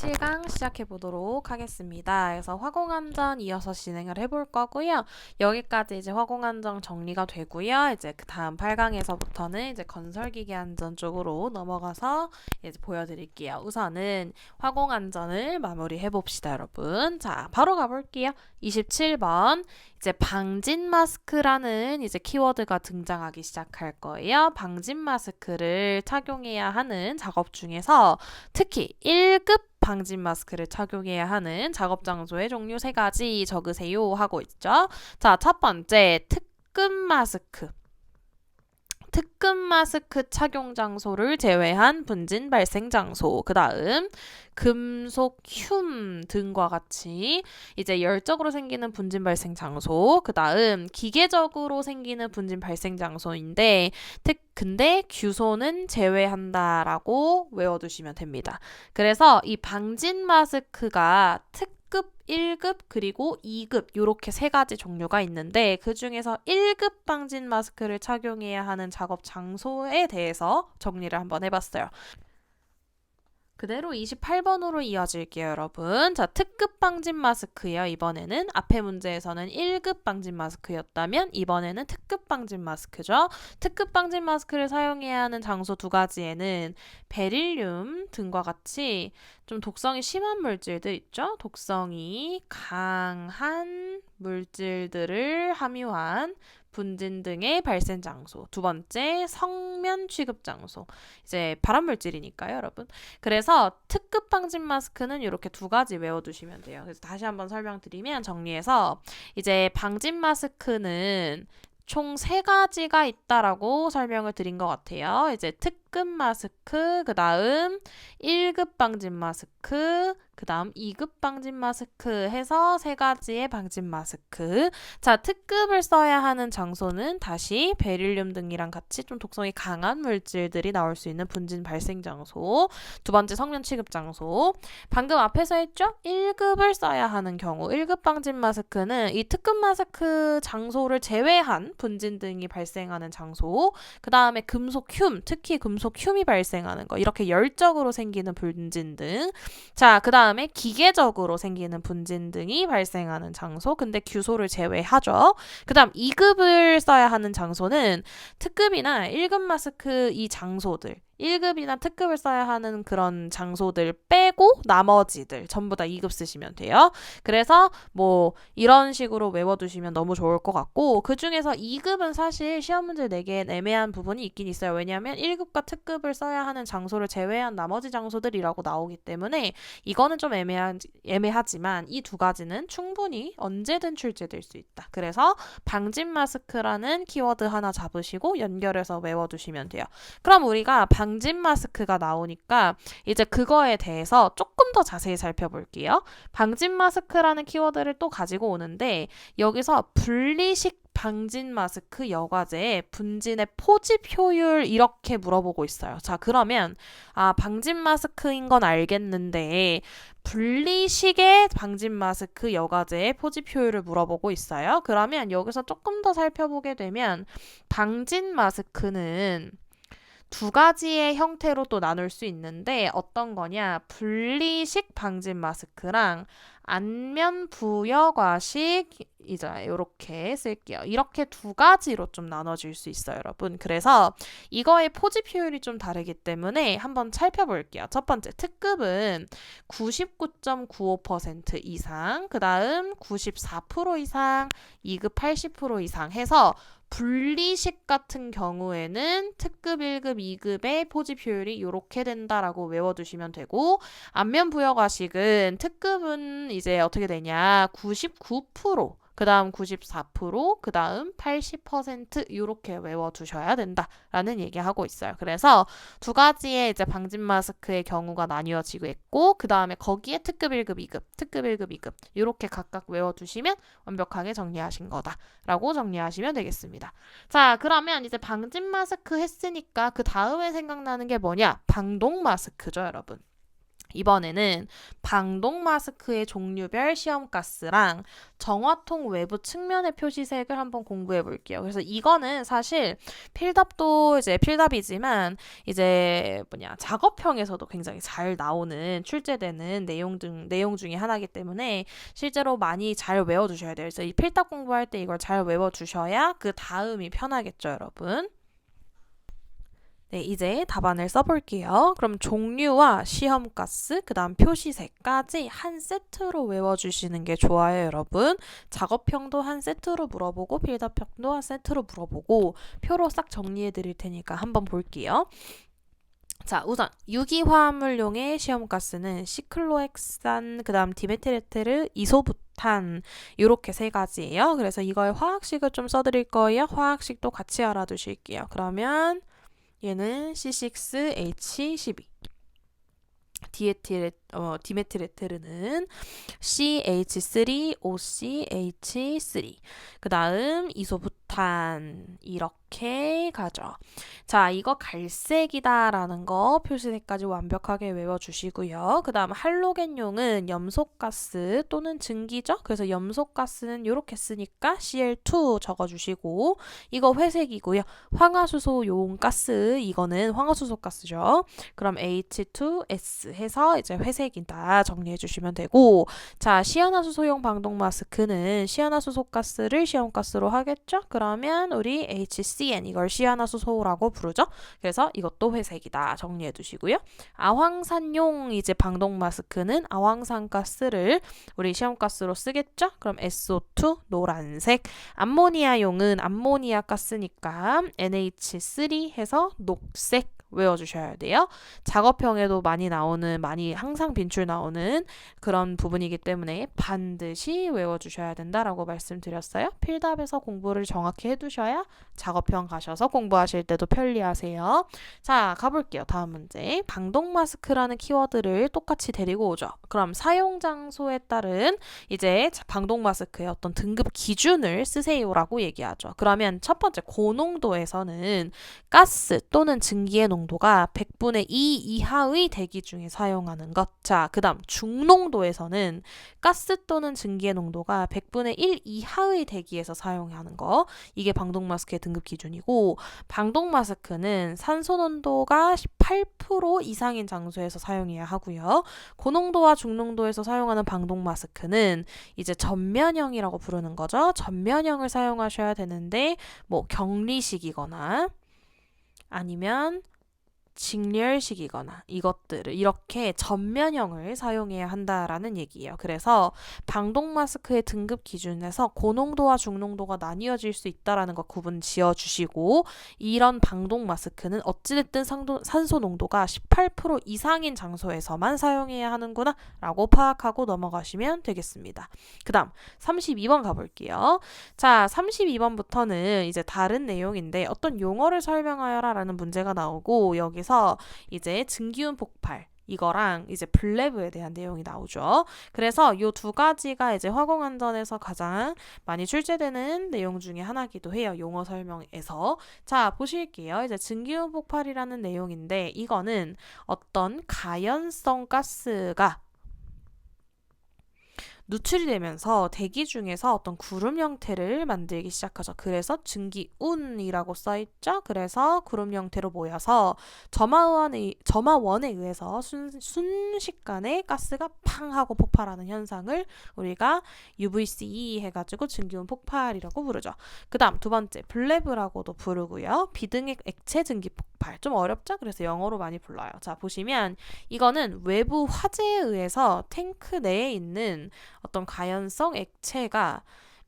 7강 시작해 보도록 하겠습니다. 그래서 화공안전 이어서 진행을 해볼 거고요. 여기까지 이제 화공안전 정리가 되고요. 이제 그 다음 8강에서부터는 이제 건설기계 안전 쪽으로 넘어가서 이제 보여드릴게요. 우선은 화공안전을 마무리해 봅시다, 여러분. 자, 바로 가볼게요. 27번. 이제 방진 마스크라는 이제 키워드가 등장하기 시작할 거예요. 방진 마스크를 착용해야 하는 작업 중에서 특히 1급 방진 마스크를 착용해야 하는 작업 장소의 종류 3가지 적으세요 하고 있죠. 자, 첫 번째 특급 마스크. 특급 마스크 착용 장소를 제외한 분진 발생 장소. 그 다음 금속 흉 등과 같이 이제 열적으로 생기는 분진 발생 장소. 그 다음 기계적으로 생기는 분진 발생 장소인데 근데 규소는 제외한다라고 외워두시면 됩니다. 그래서 이 방진 마스크가 특급 1급 그리고 2급 이렇게 3가지 종류가 있는데 그 중에서 1급 방진 마스크를 착용해야 하는 작업 장소에 대해서 정리를 한번 해봤어요. 그대로 28번으로 이어질게요, 여러분. 자, 특급 방진 마스크요. 이번에는 앞에 문제에서는 1급 방진 마스크였다면 이번에는 특급 방진 마스크죠. 특급 방진 마스크를 사용해야 하는 장소 2가지에는 베릴륨 등과 같이 좀 독성이 심한 물질들 있죠? 독성이 강한 물질들을 함유한 분진 등의 발생 장소. 2번째, 성면 취급 장소. 이제 발암물질이니까요, 여러분. 그래서 특급 방진 마스크는 이렇게 2가지 외워두시면 돼요. 그래서 다시 한번 설명드리면 정리해서 이제 방진 마스크는 총 3가지가 있다라고 설명을 드린 것 같아요. 이제 특급 마스크, 그 다음 1급 방진 마스크, 그 다음 2급 방진 마스크 해서 3가지의 방진 마스크. 자, 특급을 써야 하는 장소는 다시 베릴륨 등이랑 같이 좀 독성이 강한 물질들이 나올 수 있는 분진 발생 장소. 2번째 성면 취급 장소. 방금 앞에서 했죠? 1급을 써야 하는 경우 1급 방진 마스크는 이 특급 마스크 장소를 제외한 분진 등이 발생하는 장소. 그 다음에 금속 흉, 특히 금속 흉이 발생하는 거. 이렇게 열적으로 생기는 분진 등. 자, 그 다음에 기계적으로 생기는 분진 등이 발생하는 장소. 근데 규소를 제외하죠. 그 다음 2급을 써야 하는 장소는 특급이나 1급 마스크 이 장소들. 1급이나 특급을 써야 하는 그런 장소들 빼고 나머지들 전부 다 2급 쓰시면 돼요. 그래서 뭐 이런 식으로 외워두시면 너무 좋을 것 같고 그 중에서 2급은 사실 시험 문제 내기엔 애매한 부분이 있긴 있어요. 왜냐하면 1급과 특급을 써야 하는 장소를 제외한 나머지 장소들이라고 나오기 때문에 이거는 좀 애매하지만 이 2가지는 충분히 언제든 출제될 수 있다. 그래서 방진 마스크라는 키워드 하나 잡으시고 연결해서 외워두시면 돼요. 그럼 우리가 방진 마스크가 나오니까 이제 그거에 대해서 조금 더 자세히 살펴볼게요. 방진 마스크라는 키워드를 또 가지고 오는데 여기서 분리식 방진 마스크 여과제의 분진의 포집 효율 이렇게 물어보고 있어요. 자, 그러면 방진 마스크인 건 알겠는데 분리식의 방진 마스크 여과제의 포집 효율을 물어보고 있어요. 그러면 여기서 조금 더 살펴보게 되면 방진 마스크는 2가지의 형태로 또 나눌 수 있는데 어떤 거냐? 분리식 방진 마스크랑 안면 부여과식 이제 이렇게 쓸게요. 이렇게 2가지로 좀 나눠질 수 있어요, 여러분. 그래서 이거의 포집 효율이 좀 다르기 때문에 한번 살펴볼게요. 첫 번째, 특급은 99.95% 이상, 그 다음 94% 이상, 2급 80% 이상 해서 분리식 같은 경우에는 특급 1급, 2급의 포집 효율이 이렇게 된다라고 외워두시면 되고 안면 부여과식은 특급은 이제 어떻게 되냐 99%, 그 다음 94%, 그 다음 80% 이렇게 외워두셔야 된다라는 얘기하고 있어요. 그래서 2가지의 이제 방진 마스크의 경우가 나뉘어지고 있고 그 다음에 거기에 특급 1급, 2급, 특급 1급, 2급 이렇게 각각 외워두시면 완벽하게 정리하신 거다라고 정리하시면 되겠습니다. 자, 그러면 이제 방진 마스크 했으니까 그 다음에 생각나는 게 뭐냐? 방독 마스크죠, 여러분. 이번에는 방독 마스크의 종류별 시험가스랑 정화통 외부 측면의 표시색을 한번 공부해 볼게요. 그래서 이거는 사실 필답도 이제 필답이지만 이제 작업형에서도 굉장히 잘 나오는 출제되는 내용 중에 하나이기 때문에 실제로 많이 잘 외워두셔야 돼요. 그래서 이 필답 공부할 때 이걸 잘 외워두셔야 그 다음이 편하겠죠, 여러분. 네, 이제 답안을 써볼게요. 그럼 종류와 시험가스, 그 다음 표시색까지 한 세트로 외워주시는 게 좋아요, 여러분. 작업형도 한 세트로 물어보고, 필답형도 한 세트로 물어보고, 표로 싹 정리해 드릴 테니까 한번 볼게요. 자, 우선 유기화합물용의 시험가스는 시클로헥산, 그 다음 디메틸에테르, 이소부탄 이렇게 세 가지예요. 그래서 이걸 화학식을 좀 써드릴 거예요. 화학식도 같이 알아두실게요. 그러면 얘는 C6H12. 디메틸에테르는 CH3OCH3. 그 다음 이소부탄 이렇게 가죠. 자, 이거 갈색이다라는 거 표시색까지 완벽하게 외워주시고요. 그 다음 할로겐용은 염소가스 또는 증기죠. 그래서 염소가스는 이렇게 쓰니까 Cl2 적어주시고 이거 회색이고요. 황화수소용 가스 이거는 황화수소 가스죠. 그럼 H2S 해서 이제 회색이다 정리해 주시면 되고 자 시아나수소용 방독 마스크는 시아나수소 가스를 시험가스로 하겠죠? 그러면 우리 HCN 이걸 시아나수소라고 부르죠? 그래서 이것도 회색이다 정리해 두시고요. 아황산용 이제 방독 마스크는 아황산 가스를 우리 시험가스로 쓰겠죠? 그럼 SO2 노란색 암모니아용은 암모니아 가스니까 NH3 해서 녹색 외워주셔야 돼요. 작업형에도 많이 항상 빈출 나오는 그런 부분이기 때문에 반드시 외워주셔야 된다라고 말씀드렸어요. 필답에서 공부를 정확히 해두셔야 작업형 가셔서 공부하실 때도 편리하세요. 자, 가볼게요. 다음 문제. 방독 마스크라는 키워드를 똑같이 데리고 오죠. 그럼 사용 장소에 따른 이제 방독 마스크의 어떤 등급 기준을 쓰세요라고 얘기하죠. 그러면 첫 번째 고농도에서는 가스 또는 증기의 농도가 100분의 2 이하의 대기 중에 사용하는 것. 자, 그 다음 중농도에서는 가스 또는 증기의 농도가 100분의 1 이하의 대기에서 사용하는 거. 이게 방독 마스크의 등급 기준이고 방독 마스크는 산소 농도가 18% 이상인 장소에서 사용해야 하고요. 고농도와 중농도에서 사용하는 방독 마스크는 이제 전면형이라고 부르는 거죠. 전면형을 사용하셔야 되는데 뭐 격리식이거나 아니면 직렬식이거나 이것들을 이렇게 전면형을 사용해야 한다라는 얘기예요. 그래서 방독 마스크의 등급 기준에서 고농도와 중농도가 나뉘어질 수 있다라는 거 구분 지어주시고 이런 방독 마스크는 어찌됐든 산소 농도가 18% 이상인 장소에서만 사용해야 하는구나 라고 파악하고 넘어가시면 되겠습니다. 그 다음 32번 가볼게요. 자 32번부터는 이제 다른 내용인데 어떤 용어를 설명하여라 라는 문제가 나오고 여기서 이제 증기운 폭발 이거랑 이제 블레브에 대한 내용이 나오죠. 그래서 이 두 가지가 이제 화공안전에서 가장 많이 출제되는 내용 중에 하나기도 해요. 용어 설명에서. 자, 보실게요. 이제 증기운 폭발이라는 내용인데 이거는 어떤 가연성 가스가 누출이 되면서 대기 중에서 어떤 구름 형태를 만들기 시작하죠. 그래서 증기운이라고 써있죠. 그래서 구름 형태로 모여서 점화원에 의해서 순식간에 가스가 팡 하고 폭발하는 현상을 우리가 UVC 해가지고 증기운 폭발이라고 부르죠. 그 다음 두 번째 블레브라고도 부르고요. 비등액 액체 증기 폭발 좀 어렵죠? 그래서 영어로 많이 불러요. 자 보시면 이거는 외부 화재에 의해서 탱크 내에 있는 어떤 가연성 액체가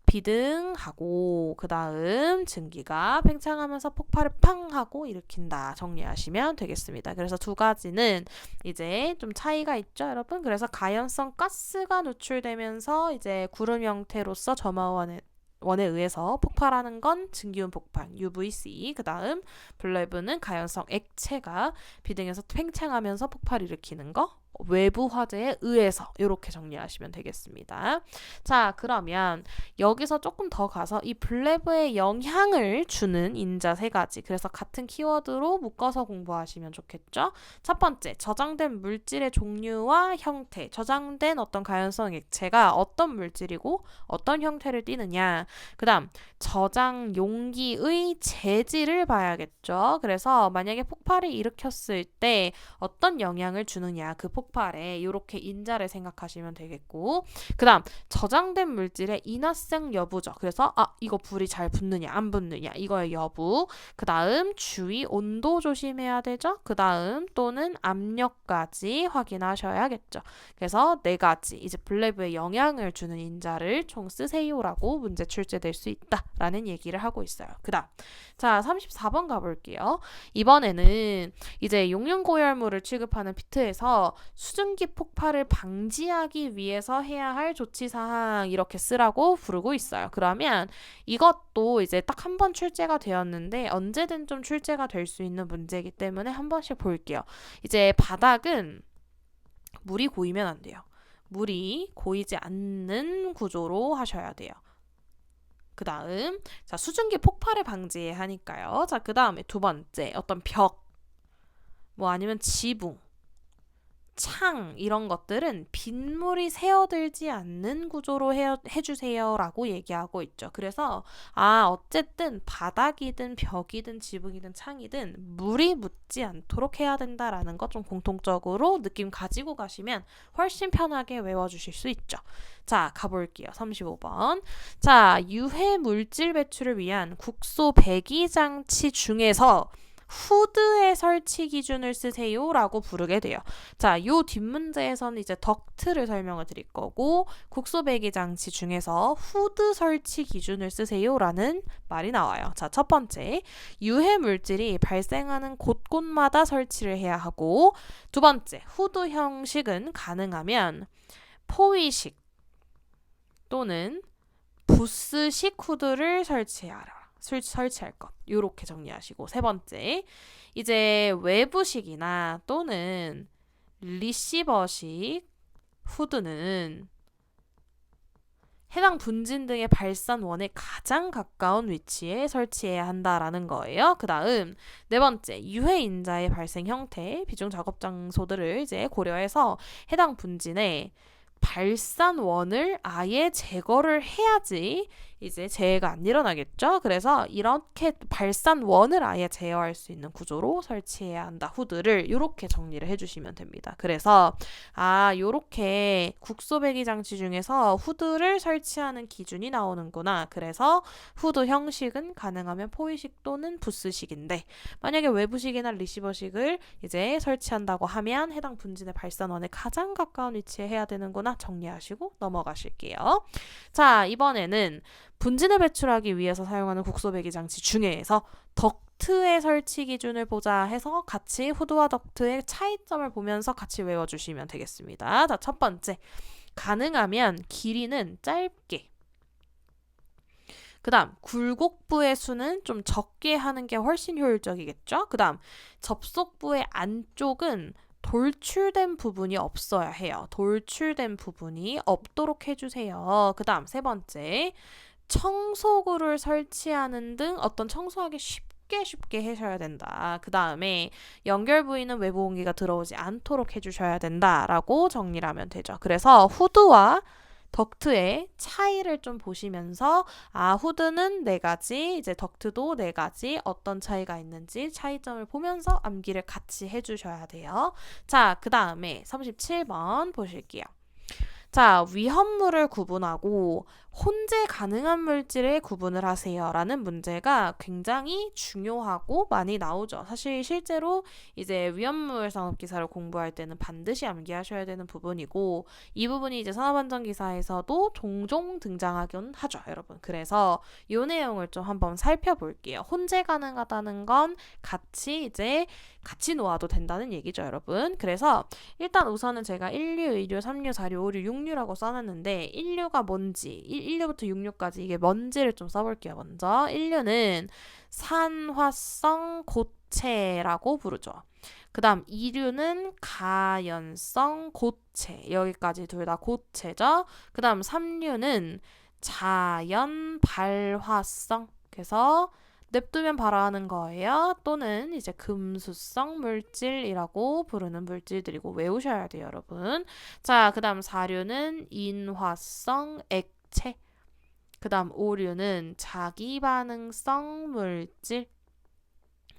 비등하고 그 다음 증기가 팽창하면서 폭발을 팡 하고 일으킨다 정리하시면 되겠습니다. 그래서 두 가지는 이제 좀 차이가 있죠 여러분. 그래서 가연성 가스가 누출되면서 이제 구름 형태로서 점화원에 의해서 폭발하는 건 증기운 폭발 UVC. 그 다음 블레브는 가연성 액체가 비등해서 팽창하면서 폭발 일으키는 거 외부 화재에 의해서 이렇게 정리하시면 되겠습니다. 자, 그러면 여기서 조금 더 가서 이 블레브에 영향을 주는 인자 세 가지. 그래서 같은 키워드로 묶어서 공부하시면 좋겠죠. 첫 번째, 저장된 물질의 종류와 형태. 저장된 어떤 가연성 액체가 어떤 물질이고 어떤 형태를 띠느냐. 그 다음, 저장 용기의 재질을 봐야겠죠. 그래서 만약에 폭발을 일으켰을 때 어떤 영향을 주느냐. 그 폭발에 이렇게 인자를 생각하시면 되겠고, 그 다음 저장된 물질의 인화성 여부죠. 그래서 이거 불이 잘 붙느냐 안 붙느냐 이거의 여부. 그 다음 주위 온도 조심해야 되죠. 그 다음 또는 압력까지 확인하셔야겠죠. 그래서 네 가지 이제 블레브에 영향을 주는 인자를 총 쓰세요라고 문제 출제될 수 있다라는 얘기를 하고 있어요. 그 다음 자 34번 가볼게요. 이번에는 이제 용융고열물을 취급하는 피트에서 수증기 폭발을 방지하기 위해서 해야 할 조치사항 이렇게 쓰라고 부르고 있어요. 그러면 이것도 이제 딱 한 번 출제가 되었는데 언제든 좀 출제가 될 수 있는 문제이기 때문에 한 번씩 볼게요. 이제 바닥은 물이 고이면 안 돼요. 물이 고이지 않는 구조로 하셔야 돼요. 그 다음 자 수증기 폭발을 방지해야 하니까요. 자 그 다음에 두 번째 어떤 벽 뭐 아니면 지붕 창 이런 것들은 빗물이 새어들지 않는 구조로 해주세요 라고 얘기하고 있죠. 그래서 어쨌든 바닥이든 벽이든 지붕이든 창이든 물이 묻지 않도록 해야 된다라는 것 좀 공통적으로 느낌 가지고 가시면 훨씬 편하게 외워주실 수 있죠. 자 가볼게요. 35번 자 유해 물질 배출을 위한 국소 배기 장치 중에서 후드의 설치 기준을 쓰세요 라고 부르게 돼요. 자, 요 뒷문제에서는 이제 덕트를 설명을 드릴 거고 국소 배기 장치 중에서 후드 설치 기준을 쓰세요 라는 말이 나와요. 자, 첫 번째 유해 물질이 발생하는 곳곳마다 설치를 해야 하고 두 번째 후드 형식은 가능하면 포위식 또는 부스식 후드를 설치할 것 이렇게 정리하시고 세 번째 이제 외부식이나 또는 리시버식 후드는 해당 분진 등의 발산원에 가장 가까운 위치에 설치해야 한다라는 거예요. 그 다음 네 번째 유해 인자의 발생 형태 비중 작업 장소들을 이제 고려해서 해당 분진에 발산원을 아예 제거를 해야지 이제 재해가 안 일어나겠죠. 그래서 이렇게 발산원을 아예 제어할 수 있는 구조로 설치해야 한다. 후드를 이렇게 정리를 해주시면 됩니다. 그래서 이렇게 국소배기 장치 중에서 후드를 설치하는 기준이 나오는구나. 그래서 후드 형식은 가능하면 포위식 또는 부스식인데 만약에 외부식이나 리시버식을 이제 설치한다고 하면 해당 분진의 발산원에 가장 가까운 위치에 해야 되는구나. 정리하시고 넘어가실게요. 자 이번에는 분진을 배출하기 위해서 사용하는 국소배기 장치 중에서 덕트의 설치 기준을 보자 해서 같이 후드와 덕트의 차이점을 보면서 같이 외워주시면 되겠습니다. 자, 첫 번째 가능하면 길이는 짧게 그 다음 굴곡부의 수는 좀 적게 하는 게 훨씬 효율적이겠죠. 그 다음 접속부의 안쪽은 돌출된 부분이 없어야 해요. 돌출된 부분이 없도록 해주세요. 그 다음 세 번째 청소구를 설치하는 등 어떤 청소하기 쉽게 하셔야 된다. 그 다음에 연결 부위는 외부 공기가 들어오지 않도록 해주셔야 된다라고 정리를 하면 되죠. 그래서 후드와 덕트의 차이를 좀 보시면서 후드는 4가지, 이제 덕트도 4가지 어떤 차이가 있는지 차이점을 보면서 암기를 같이 해주셔야 돼요. 자, 그 다음에 37번 보실게요. 자, 위험물을 구분하고 혼재 가능한 물질에 구분을 하세요 라는 문제가 굉장히 중요하고 많이 나오죠. 사실 실제로 이제 위험물 산업기사를 공부할 때는 반드시 암기하셔야 되는 부분이고 이 부분이 이제 산업안전기사에서도 종종 등장하긴 하죠, 여러분. 그래서 이 내용을 좀 한번 살펴볼게요. 혼재 가능하다는 건 같이 이제 같이 놓아도 된다는 얘기죠, 여러분. 그래서 일단 우선은 제가 1류, 2류, 3류, 4류, 5류, 6류라고 써놨는데 1류가 뭔지, 1류부터 6류까지 이게 뭔지를 좀 써볼게요. 먼저 1류는 산화성 고체라고 부르죠. 그 다음 2류는 가연성 고체, 여기까지 둘 다 고체죠. 그 다음 3류는 자연 발화성, 그래서 냅두면 발화하는 거예요. 또는 이제 금수성 물질이라고 부르는 물질들이고 외우셔야 돼요, 여러분. 자, 그 다음 4류는 인화성 액체, 그 다음 5류는 자기반응성 물질,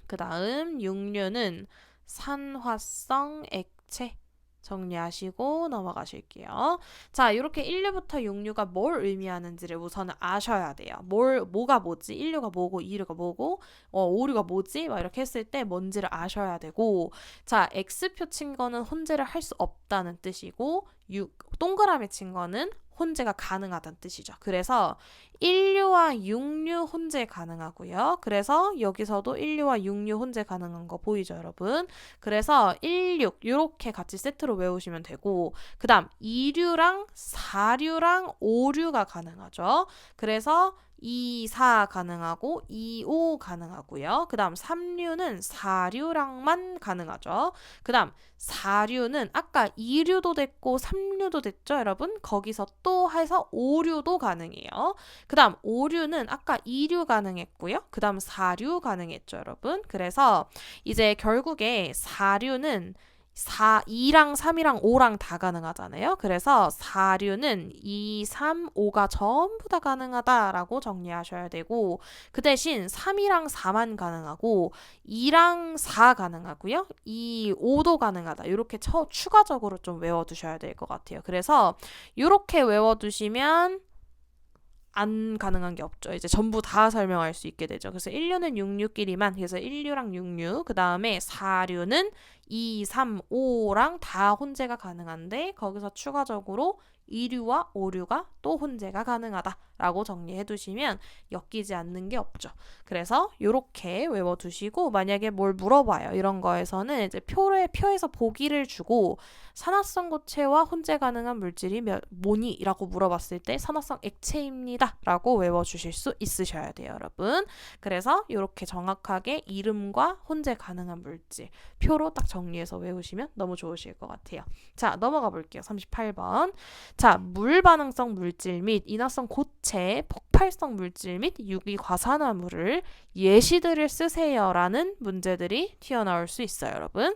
그 다음 6류는 산화성 액체. 정리하시고 넘어가실게요. 자, 이렇게 1류부터 6류가 뭘 의미하는지를 우선은 아셔야 돼요. 뭐가 뭐지? 1류가 뭐고 2류가 뭐고 5류가 뭐지? 막 이렇게 했을 때 뭔지를 아셔야 되고, 자, X표 친 거는 혼재를 할 수 없다는 뜻이고, 동그라미 친 거는 혼재가 가능하다는 뜻이죠. 그래서 1류와 6류 혼재 가능하고요. 그래서 여기서도 1류와 6류 혼재 가능한 거 보이죠, 여러분? 그래서 1, 6 이렇게 같이 세트로 외우시면 되고, 그 다음 2류랑 4류랑 5류가 가능하죠. 그래서 2, 4 가능하고 2, 5 가능하고요. 그 다음 3류는 4류랑만 가능하죠. 그 다음 4류는 아까 2류도 됐고 3류도 됐죠, 여러분? 거기서 또 해서 5류도 가능해요. 그 다음 5류는 아까 2류 가능했고요. 그 다음 4류 가능했죠, 여러분? 그래서 이제 결국에 4류는 2랑 3이랑 5랑 다 가능하잖아요. 그래서 4류는 2, 3, 5가 전부 다 가능하다라고 정리하셔야 되고, 그 대신 3이랑 4만 가능하고 2랑 4 가능하고요. 2, 5도 가능하다. 이렇게 추가적으로 좀 외워두셔야 될 것 같아요. 그래서 이렇게 외워두시면 안 가능한 게 없죠. 이제 전부 다 설명할 수 있게 되죠. 그래서 1류는 6류끼리만, 그래서 1류랑 6류, 그 다음에 4류는 2, 3, 5랑 다 혼재가 가능한데 거기서 추가적으로 2류와 5류가 또 혼재가 가능하다라고 정리해 두시면 엮이지 않는 게 없죠. 그래서 이렇게 외워두시고, 만약에 뭘 물어봐요. 이런 거에서는 이제 표에서 보기를 주고 산화성 고체와 혼재 가능한 물질이 뭐니? 라고 물어봤을 때 산화성 액체입니다 라고 외워주실 수 있으셔야 돼요, 여러분. 그래서 이렇게 정확하게 이름과 혼재 가능한 물질 표로 딱 정리해서 외우시면 너무 좋으실 것 같아요. 자, 넘어가 볼게요. 38번. 자, 물 반응성 물질 및 인화성 고체, 폭발성 물질 및 유기과산화물을 예시들을 쓰세요라는 문제들이 튀어나올 수 있어요, 여러분.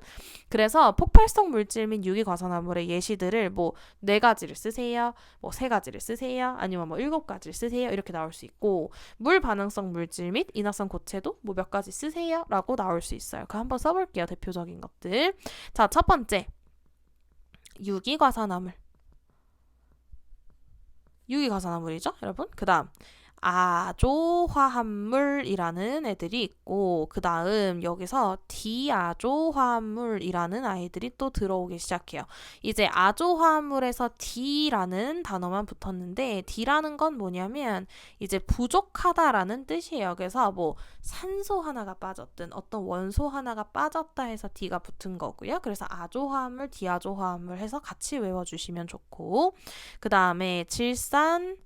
그래서 폭발성 물질 및 유기과산화물의 예시들을 뭐 4가지를 쓰세요, 뭐 3가지를 쓰세요, 아니면 뭐 7가지를 쓰세요, 이렇게 나올 수 있고, 물 반응성 물질 및 인화성 고체도 뭐 몇 가지 쓰세요 라고 나올 수 있어요. 그 한번 써볼게요. 대표적인 것들. 자, 첫 번째 유기과산화물. 유기과산화물이죠, 여러분. 그 다음 아조화합물이라는 애들이 있고, 그 다음 여기서 디아조화합물이라는 아이들이 또 들어오기 시작해요. 이제 아조화합물에서 D라는 단어만 붙었는데, D라는 건 뭐냐면 이제 부족하다라는 뜻이에요. 그래서 뭐 산소 하나가 빠졌든 어떤 원소 하나가 빠졌다 해서 D가 붙은 거고요. 그래서 아조화합물, 디아조화합물 해서 같이 외워주시면 좋고, 그 다음에 질산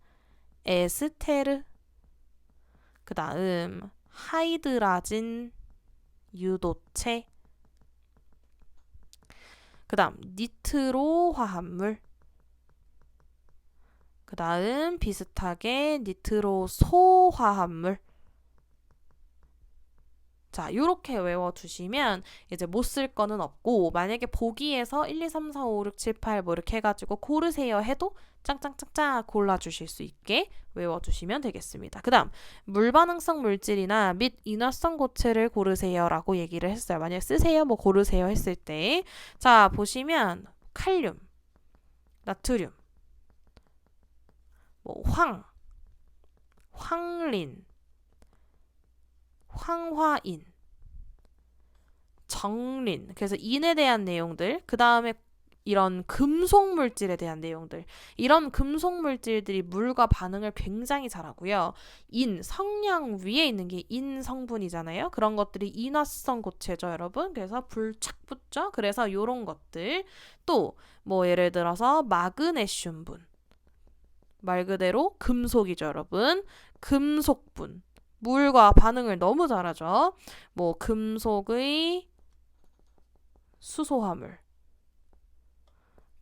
에스테르, 그 다음 하이드라진 유도체, 그 다음 니트로 화합물, 그 다음 비슷하게 니트로소 화합물. 자, 요렇게 외워두시면 이제 못 쓸 거는 없고, 만약에 보기에서 1, 2, 3, 4, 5, 6, 7, 8 뭐 이렇게 해가지고 고르세요 해도 짱짱짱짱 골라주실 수 있게 외워두시면 되겠습니다. 그 다음 물반응성 물질이나 및 인화성 고체를 고르세요 라고 얘기를 했어요. 만약에 쓰세요 뭐 고르세요 했을 때, 자 보시면 칼륨, 나트륨, 뭐 황린, 황화인, 정린, 그래서 인에 대한 내용들, 그 다음에 이런 금속 물질에 대한 내용들. 이런 금속 물질들이 물과 반응을 굉장히 잘하고요. 성냥 위에 있는 게 인 성분이잖아요. 그런 것들이 인화성 고체죠, 여러분. 그래서 불 착 붙죠. 그래서 요런 것들. 또 뭐 예를 들어서 마그네슘분. 말 그대로 금속이죠, 여러분. 금속분. 물과 반응을 너무 잘하죠. 뭐 금속의 수소화물,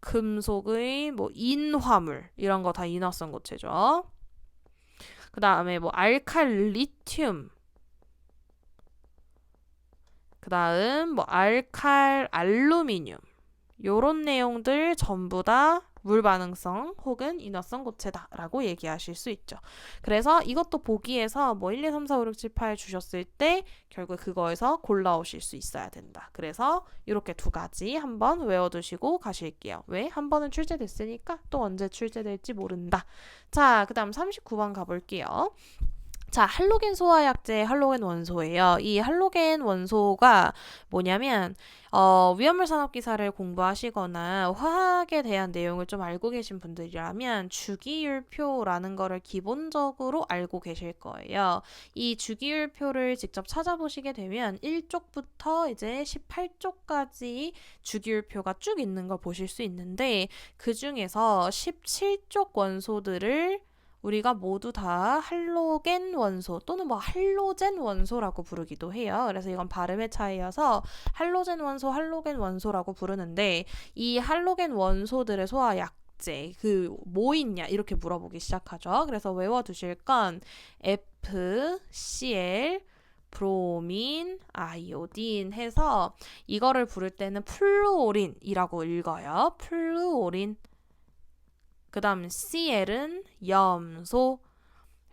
금속의 뭐 인화물 이런 거 다 인화성 고체죠. 그 다음에 뭐 알칼리튬, 그 다음 뭐 알루미늄 요런 내용들 전부 다 물반응성 혹은 인화성 고체다라고 얘기하실 수 있죠. 그래서 이것도 보기에서 뭐 1, 2, 3, 4, 5, 6, 7, 8 주셨을 때 결국 그거에서 골라오실 수 있어야 된다. 그래서 이렇게 두 가지 한번 외워두시고 가실게요. 왜? 한 번은 출제됐으니까 또 언제 출제될지 모른다. 자, 그 다음 39번 가볼게요. 자, 할로겐 소화약제 할로겐 원소예요. 이 할로겐 원소가 뭐냐면 위험물 산업 기사를 공부하시거나 화학에 대한 내용을 좀 알고 계신 분들이라면 주기율표라는 거를 기본적으로 알고 계실 거예요. 이 주기율표를 직접 찾아보시게 되면 1쪽부터 이제 18쪽까지 주기율표가 쭉 있는 걸 보실 수 있는데 그 중에서 17쪽 원소들을 우리가 모두 다 할로겐 원소 또는 뭐 할로젠 원소라고 부르기도 해요. 그래서 이건 발음의 차이여서 할로젠 원소, 할로겐 원소라고 부르는데 이 할로겐 원소들의 소화약제 그 뭐 있냐 이렇게 물어보기 시작하죠. 그래서 외워두실 건 FCl 브로민, 아이오딘 해서 이거를 부를 때는 플루오린이라고 읽어요. 플루오린. 그 다음 Cl은 염소,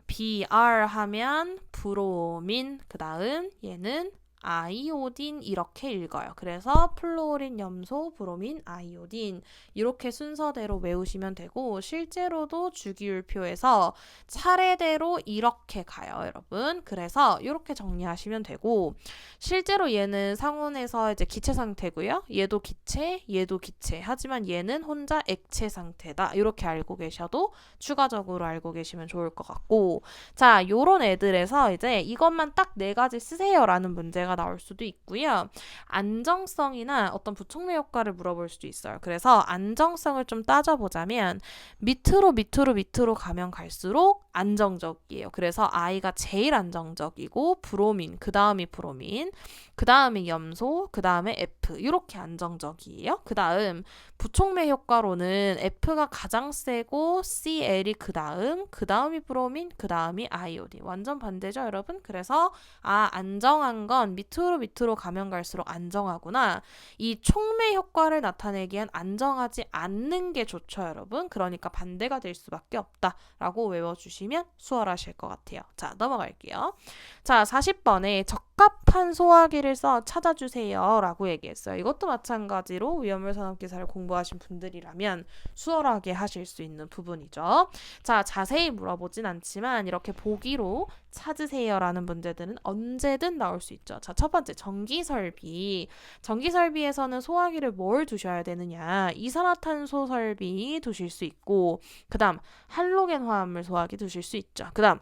Br 하면 브로민, 그 다음 얘는 아이오딘 이렇게 읽어요. 그래서 플루오린, 염소, 브로민, 아이오딘 이렇게 순서대로 외우시면 되고 실제로도 주기율표에서 차례대로 이렇게 가요, 여러분. 그래서 이렇게 정리하시면 되고 실제로 얘는 상온에서 이제 기체 상태고요. 얘도 기체, 얘도 기체. 하지만 얘는 혼자 액체 상태다. 이렇게 알고 계셔도 추가적으로 알고 계시면 좋을 것 같고 자, 요런 애들에서 이제 이것만 딱 4가지 쓰세요라는 문제가 나올 수도 있고요. 안정성이나 어떤 부촉매 효과를 물어볼 수도 있어요. 그래서 안정성을 좀 따져보자면 밑으로 가면 갈수록 안정적이에요. 그래서 I가 제일 안정적이고 브로민, 그 다음이 브로민, 그 다음에 염소, 그 다음에 F 이렇게 안정적이에요. 그 다음 부촉매 효과로는 F가 가장 세고 Cl이 그 다음이 브로민, 그 다음이 아이오딘. 완전 반대죠, 여러분? 그래서 안정한 건 밑으로 가면 갈수록 안정하구나. 이 촉매 효과를 나타내기엔 안정하지 않는 게 좋죠, 여러분. 그러니까 반대가 될 수밖에 없다라고 외워주시면 수월하실 것 같아요. 자, 넘어갈게요. 자, 40번에 적합한 소화기를 찾아주세요 라고 얘기했어요. 이것도 마찬가지로 위험물 산업기사를 공부하신 분들이라면 수월하게 하실 수 있는 부분이죠. 자, 자세히 물어보진 않지만 이렇게 보기로 찾으세요라는 문제들은 언제든 나올 수 있죠. 자, 첫 번째 전기설비. 전기설비에서는 소화기를 뭘 두셔야 되느냐. 이산화탄소 설비 두실 수 있고 그 다음 할로겐 화합물 소화기 두실 수 있죠. 그 다음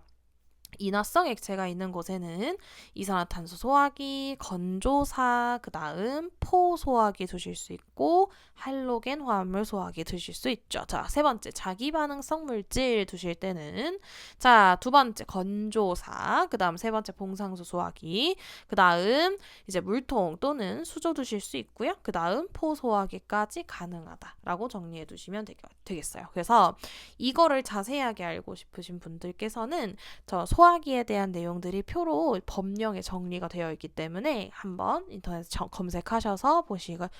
인화성 액체가 있는 곳에는 이산화탄소 소화기, 건조사, 그 다음 포 소화기 두실 수 있고 할로겐 화합물 소화기 두실 수 있죠. 자, 세 번째 자기반응성 물질 두실 때는 자, 두 번째 건조사, 그 다음 세 번째 봉상수 소화기, 그 다음 이제 물통 또는 수조 두실 수 있고요. 그 다음 포 소화기까지 가능하다라고 정리해 두시면 되겠어요. 그래서 이거를 자세하게 알고 싶으신 분들께서는 저 소화기에 대한 내용들이 표로 법령에 정리가 되어 있기 때문에 한번 인터넷에 검색하셔서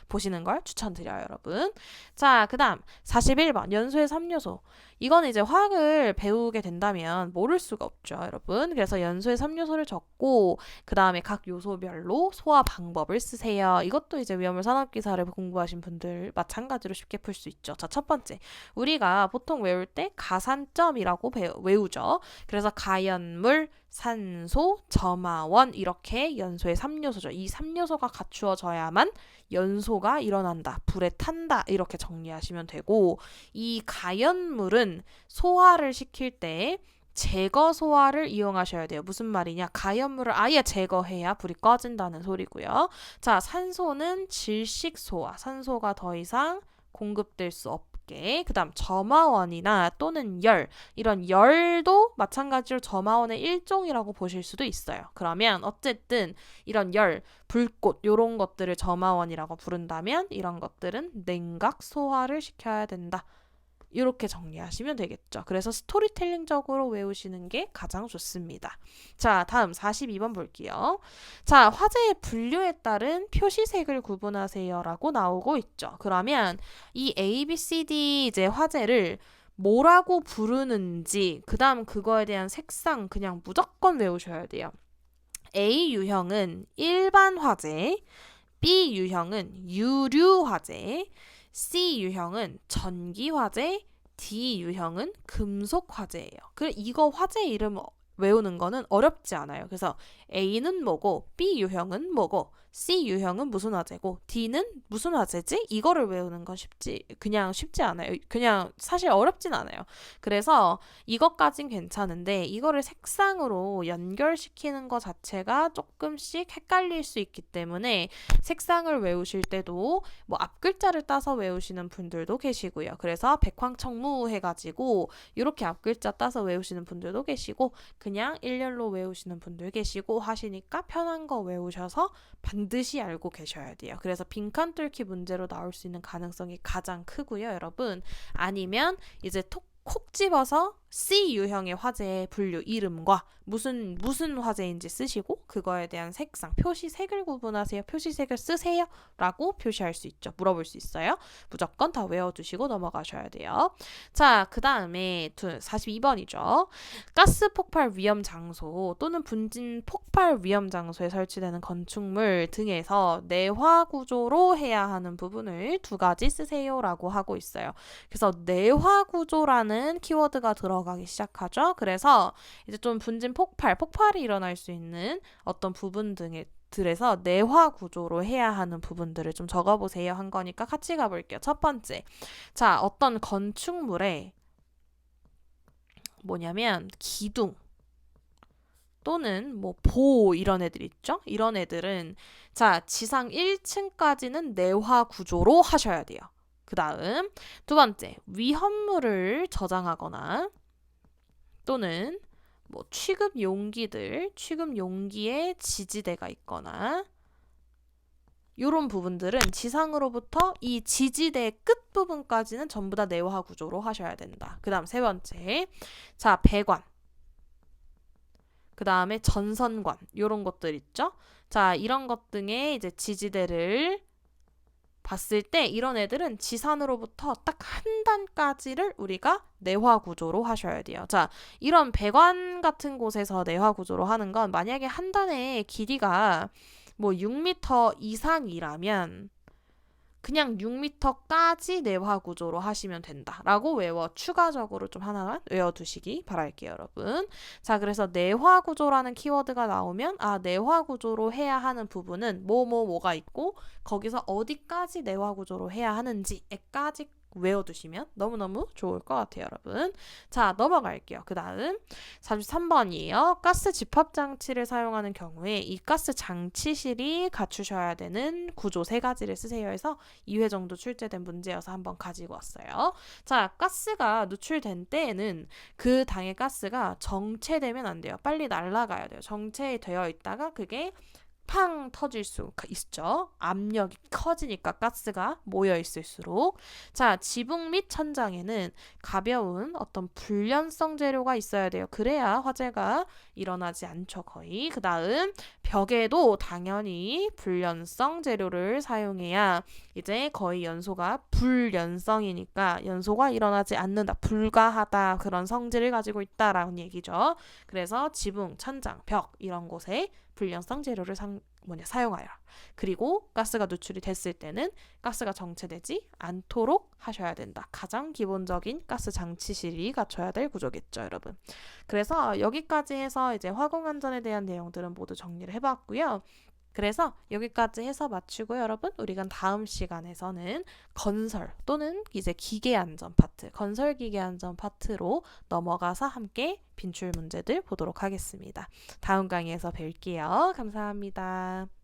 보시는 걸 추천드려요, 여러분. 자, 그 다음 41번 연소의 3요소. 이건 이제 화학을 배우게 된다면 모를 수가 없죠, 여러분. 그래서 연소의 3요소를 적고 그 다음에 각 요소별로 소화 방법을 쓰세요. 이것도 이제 위험물 산업기사를 공부하신 분들 마찬가지로 쉽게 풀 수 있죠. 자, 첫 번째 우리가 보통 외울 때 가산점이라고 외우죠. 그래서 가연물, 산소, 점화원 이렇게 연소의 3요소죠. 이 3요소가 갖추어져야만 연소가 일어난다. 불에 탄다. 이렇게 정리하시면 되고 이 가연물은 소화를 시킬 때 제거 소화를 이용하셔야 돼요. 무슨 말이냐? 가연물을 아예 제거해야 불이 꺼진다는 소리고요. 자, 산소는 질식 소화. 산소가 더 이상 공급될 수 없게. 그다음 점화원이나 또는 열. 이런 열도 마찬가지로 점화원의 일종이라고 보실 수도 있어요. 그러면 어쨌든 이런 열, 불꽃 이런 것들을 점화원이라고 부른다면 이런 것들은 냉각 소화를 시켜야 된다. 이렇게 정리하시면 되겠죠. 그래서 스토리텔링적으로 외우시는 게 가장 좋습니다. 자, 다음 42번 볼게요. 자, 화제의 분류에 따른 표시색을 구분하세요 라고 나오고 있죠. 그러면 이 A, B, C, D 이제 화제를 뭐라고 부르는지 그 다음 그거에 대한 색상 그냥 무조건 외우셔야 돼요. A 유형은 일반 화재, B 유형은 유류 화재, C 유형은 전기 화재, D 유형은 금속 화재예요. 그래 이거 화재 이름 외우는 거는 어렵지 않아요. 그래서 A는 뭐고 B 유형은 뭐고 C 유형은 무슨 화재고 D는 무슨 화재지? 이거를 외우는 건 그냥 쉽지 않아요. 그냥 사실 어렵진 않아요. 그래서 이것까진 괜찮은데 이거를 색상으로 연결시키는 것 자체가 조금씩 헷갈릴 수 있기 때문에 색상을 외우실 때도 뭐 앞글자를 따서 외우시는 분들도 계시고요. 그래서 백황청무 해가지고 이렇게 앞글자 따서 외우시는 분들도 계시고 그냥 일렬로 외우시는 분들 계시고 하시니까 편한 거 외우셔서 반드시 알고 계셔야 돼요. 그래서 빈칸 뚫기 문제로 나올 수 있는 가능성이 가장 크고요, 여러분. 아니면 이제 콕 집어서 C 유형의 화재의 분류 이름과 무슨 화재인지 쓰시고 그거에 대한 색상, 표시색을 구분하세요. 표시색을 쓰세요. 라고 표시할 수 있죠. 물어볼 수 있어요. 무조건 다 외워두시고 넘어가셔야 돼요. 자, 그 다음에 42번이죠. 가스 폭발 위험 장소 또는 분진 폭발 위험 장소에 설치되는 건축물 등에서 내화 구조로 해야 하는 부분을 두 가지 쓰세요. 라고 하고 있어요. 그래서 내화 구조라는 키워드가 들어가기 시작하죠. 그래서 이제 좀 분진 폭발이 일어날 수 있는 어떤 부분 들에서 내화 구조로 해야 하는 부분들을 좀 적어보세요 한 거니까 같이 가볼게요. 첫 번째, 자 어떤 건축물에 뭐냐면 기둥 또는 뭐 보 이런 애들 있죠? 이런 애들은 자 지상 1층까지는 내화 구조로 하셔야 돼요. 그 다음 두 번째, 위험물을 저장하거나 또는 뭐 취급 용기에 지지대가 있거나 이런 부분들은 지상으로부터 이 지지대 끝부분까지는 전부 다 내화 구조로 하셔야 된다. 그 다음 세 번째, 자 배관, 그 다음에 전선관 이런 것들 있죠. 자 이런 것 등의 이제 지지대를 봤을 때 이런 애들은 지산으로부터 딱 한 단까지를 우리가 내화 구조로 하셔야 돼요. 자, 이런 배관 같은 곳에서 내화 구조로 하는 건 만약에 한 단의 길이가 뭐 6m 이상이라면 그냥 6m까지 내화 구조로 하시면 된다라고 추가적으로 좀 하나만 외워두시기 바랄게요, 여러분. 자, 그래서 내화 구조라는 키워드가 나오면 내화 구조로 해야 하는 부분은 뭐가 있고 거기서 어디까지 내화 구조로 해야 하는지에까지 외워두시면 너무너무 좋을 것 같아요, 여러분. 자, 넘어갈게요. 그 다음 43번이에요. 가스 집합장치를 사용하는 경우에 이 가스 장치실이 갖추셔야 되는 구조 3가지를 쓰세요 해서 2회 정도 출제된 문제여서 한번 가지고 왔어요. 자, 가스가 누출된 때에는 그 당의 가스가 정체되면 안 돼요. 빨리 날아가야 돼요. 정체되어 있다가 그게 팡 터질 수 있죠. 압력이 커지니까 가스가 모여 있을수록. 자, 지붕 및 천장에는 가벼운 어떤 불연성 재료가 있어야 돼요. 그래야 화재가 일어나지 않죠, 거의. 그 다음 벽에도 당연히 불연성 재료를 사용해야 이제 거의 연소가 불연성이니까 연소가 일어나지 않는다, 불가하다, 그런 성질을 가지고 있다라는 얘기죠. 그래서 지붕, 천장, 벽 이런 곳에 불연성 재료를 사용하여라. 그리고 가스가 누출이 됐을 때는 가스가 정체되지 않도록 하셔야 된다. 가장 기본적인 가스 장치실이 갖춰야 될 구조겠죠, 여러분. 그래서 여기까지 해서 이제 화공안전에 대한 내용들은 모두 정리를 해봤고요. 그래서 여기까지 해서 마치고 여러분, 우리가 다음 시간에서는 건설 또는 이제 기계안전 파트, 건설 기계안전 파트로 넘어가서 함께 빈출 문제들 보도록 하겠습니다. 다음 강의에서 뵐게요. 감사합니다.